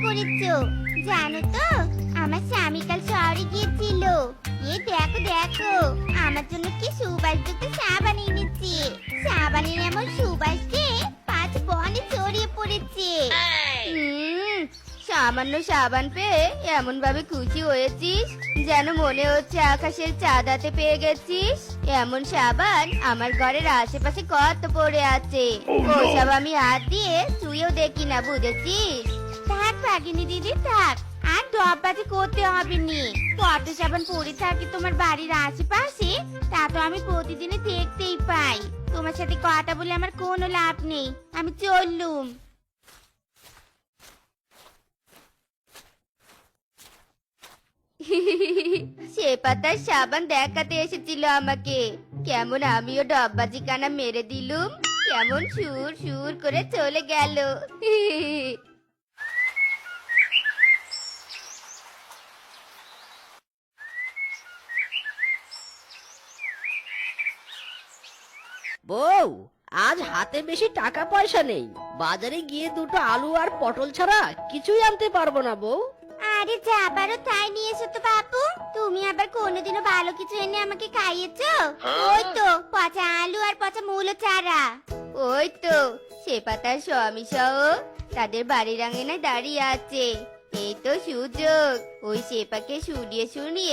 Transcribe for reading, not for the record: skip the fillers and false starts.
পড়েছো। জানো তো, আমার স্বামী কাল শহরে গিয়েছিল। দেখো দেখো, আমার জন্য কি সুবাসযুক্ত সাবান এনেছে। সাবানের এমন সুবাস যে 5 বনে ছড়িয়ে পড়েছে। সামান্য সাবান পেয়ে এমন ভাবে খুশি হয়েছিস যেন মনে হচ্ছে আকাশের চাঁদাতে পেয়ে গেছিস। এমন সাবান আমার ঘরের আশেপাশে কত পড়ে আছে, ওসব আমি হাত দিয়ে ছুঁয়েও দেখি না, বুঝেছিস? থাক ভাগিনী দিদি থাক, আর ডব্বাজি করতে হবে নি। কত সাবান পড়ে থাকে তোমার বাড়ির আশেপাশে, তা তো আমি প্রতিদিনই দেখতেই পাই। তোমার সাথে কথা বলে আমার কোনো লাভ নেই, আমি চললুম। সে পাতার সাবান দেখাতে এসেছিল আমাকে। কেমন আমিও ডব্বাজি কানা মেরে দিলুম, কেমন সুর সুর করে চলে গেল। বউ, আজ হাতে বেশি টাকা পয়সা নেই। বাজারে গিয়ে দুটো আলু আর পটল ছাড়া কিছুই আনতে পারবো না বউ। আরে যাবারও তাই নিয়ে এসো তো বাপু। তুমি আবার কোনোদিনও ভালো কিছু এনে আমাকে খাইয়েছো? ওই তো পচা আলু আর পচা মূলো চারা। ওই তো সে পাতার স্বামী সহ তাদের বাড়ির আঙিনায় দাঁড়িয়ে আছে। এই তো সুযোগ, ওই সেপাকে শুনিয়ে শুনিয়ে